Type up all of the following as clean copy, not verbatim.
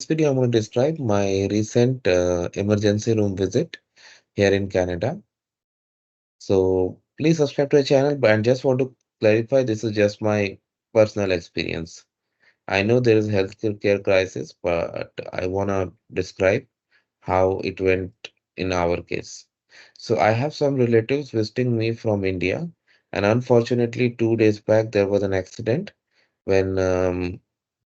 In this video, I'm going to describe my recent emergency room visit here in Canada. So please subscribe to the channel, but I just want to clarify this is just my personal experience. I know there is a healthcare care crisis, but I want to describe how it went in our case. So I have some relatives visiting me from India, and unfortunately, 2 days back there was an accident when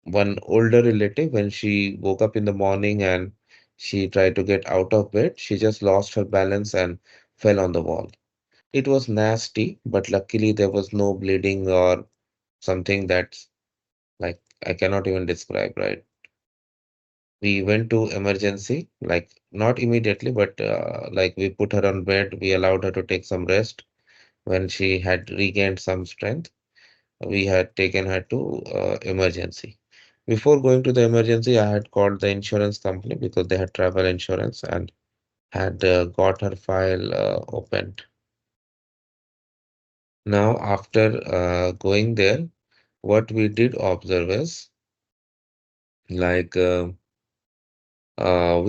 one older relative, when she woke up in the morning and she tried to get out of bed, she just lost her balance and fell on the wall. It was nasty, but luckily there was no bleeding or something that's like I cannot even describe, right? We went to emergency, like not immediately, but like we put her on bed, we allowed her to take some rest. When she had regained some strength, we had taken her to emergency. Before going to the emergency, I had called the insurance company because they had travel insurance and had got her file opened. Now, after going there, what we did observe is like we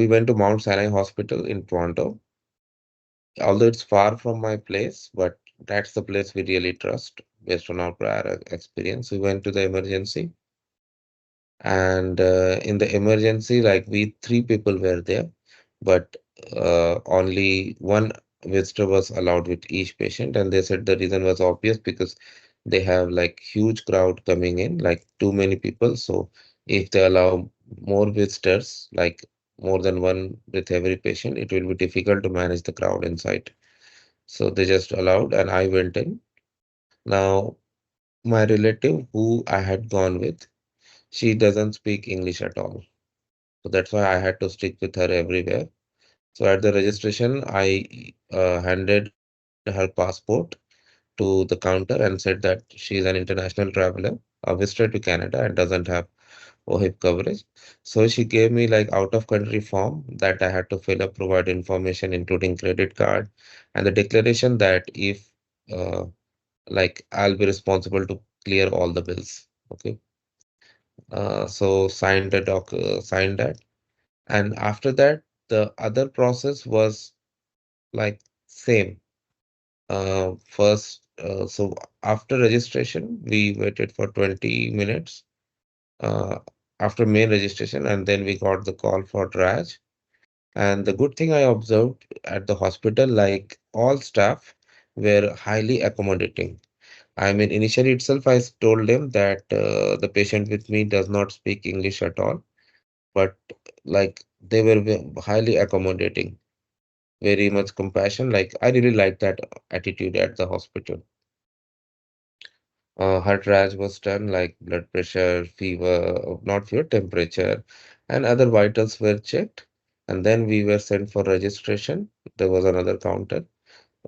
went to Mount Sinai Hospital in Toronto. Although it's far from my place, but that's the place we really trust based on our prior experience. We went to the emergency, and in the emergency, like we three people were there, but only one visitor was allowed with each patient, and they said the reason was obvious because they have like huge crowd coming in, like too many people. So if they allow more visitors, like more than one with every patient, it will be difficult to manage the crowd inside. So they just allowed, and I went in. Now, my relative who I had gone with, she doesn't speak English at all. So that's why I had to stick with her everywhere. So at the registration, I handed her passport to the counter and said that she is an international traveler, a visitor to Canada, and doesn't have OHIP coverage. So she gave me like out of country form that I had to fill up, provide information, including credit card, and the declaration that if uh, like I'll be responsible to clear all the bills. Okay. So signed that. And after that, the other process was like same. So after registration, we waited for 20 minutes uh, after main registration, and then we got the call for triage. And the good thing I observed at the hospital, like all staff were highly accommodating. I mean, initially itself, told them that the patient with me does not speak English at all, but like they were highly accommodating, very much compassion. Like I really like that attitude at the hospital. Her triage was done, like blood pressure, fever, not fever, temperature, and other vitals were checked. And then we were sent for registration. There was another counter.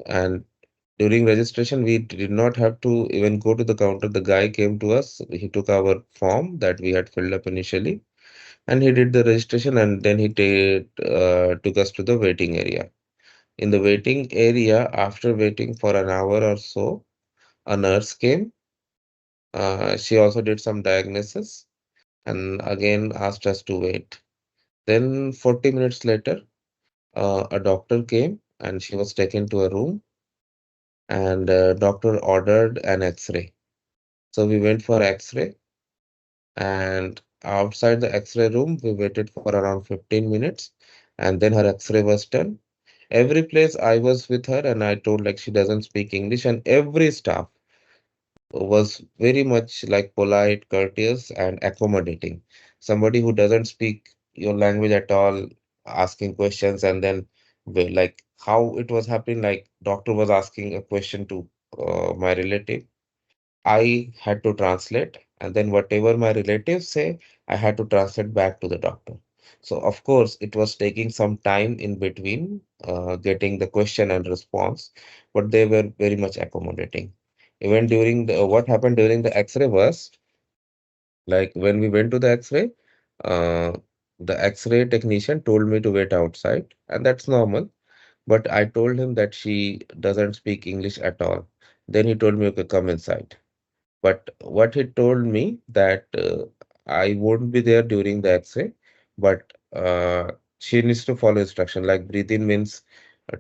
And during registration, we did not have to even go to the counter. The guy came to us. He took our form that we had filled up initially, and he did the registration. And then he took us to the waiting area. In the waiting area, after waiting for an hour or so, a nurse came. She also did some diagnosis and again asked us to wait. Then 40 minutes later, a doctor came and she was taken to a room, and doctor ordered an X-ray. So we went for X-ray, and outside the X-ray room, we waited for around 15 minutes, and then her X-ray was done. Every place I was with her, and I told like she doesn't speak English, and every staff was very much like polite, courteous, and accommodating. Somebody who doesn't speak your language at all, asking questions, and then like how it was happening, like doctor was asking a question to my relative. I had to translate, and then whatever my relatives say, I had to translate back to the doctor. So of course, it was taking some time in between getting the question and response, but they were very much accommodating. Even during the what happened during the X-ray was like when we went to the X-ray, uh, the X-ray technician told me to wait outside, and that's normal. But I told him that she doesn't speak English at all. Then he told me, okay, come inside. But what he told me that I won't be there during the X-ray, but she needs to follow instruction. Like breathe in means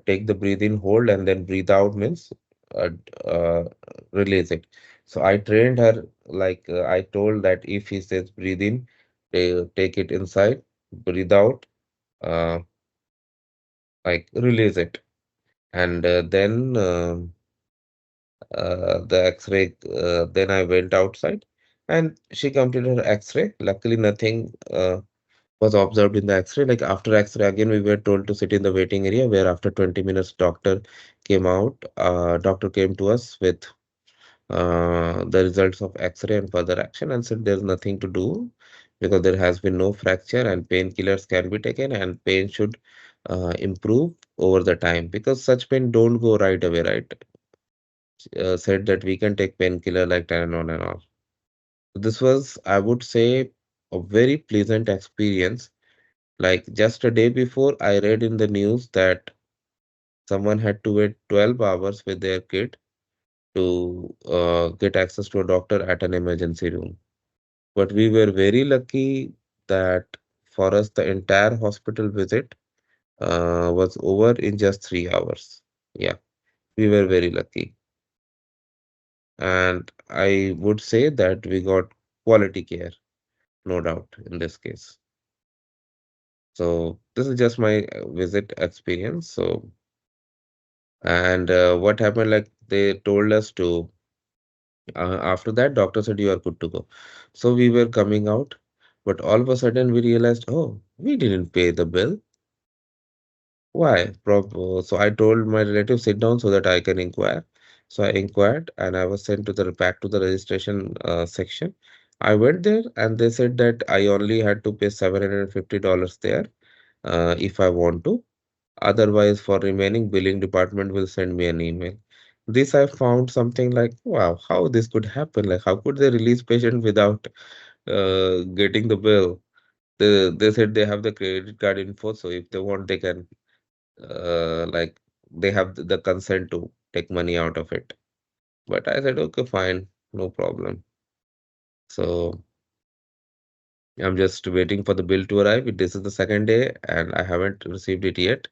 take the breathe in, hold, and then breathe out means uh, uh, release it. So I trained her, like I told that if he says breathe in, take it inside, breathe out, uh, like release it. And then the X-ray. Then I went outside, and she completed her X-ray. Luckily, nothing was observed in the X-ray. Like after X-ray, again we were told to sit in the waiting area. Where after 20 minutes, doctor came out. Doctor came to us with the results of X-ray and further action, and said there's nothing to do because there has been no fracture, and painkillers can be taken, and pain should improve over the time because such pain don't go right away, right? Said that we can take painkiller like Tylenol and all. This was, I would say, a very pleasant experience. Like just a day before, I read in the news that someone had to wait 12 hours with their kid to get access to a doctor at an emergency room. But we were very lucky that for us, the entire hospital visit was over in just 3 hours. Yeah, we were very lucky. And I would say that we got quality care, no doubt, in this case. So this is just my visit experience. So, and what happened, like they told us to, after that, doctor said you are good to go. So we were coming out, but all of a sudden we realized, oh, we didn't pay the bill. Why? So I told my relative sit down so that I can inquire. So I inquired and I was sent to the back to the registration section. I went there and they said that I only had to pay $750 there if I want to. Otherwise, for remaining, billing department will send me an email. This I found something like, wow, how this could happen? Like, how could they release patient without getting the bill? They said they have the credit card info, so if they want, they can like they have the consent to take money out of it. But I said, okay, fine, no problem. So I'm just waiting for the bill to arrive. This is the second day, and I haven't received it yet.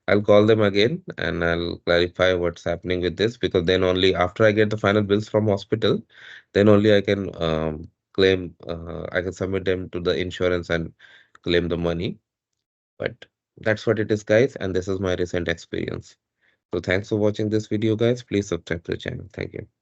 I'll call them again and I'll clarify what's happening with this because then only after I get the final bills from hospital, then only I can claim, I can submit them to the insurance and claim the money. But that's what it is, guys, and this is my recent experience. So thanks for watching this video, guys. Please subscribe to the channel. Thank you.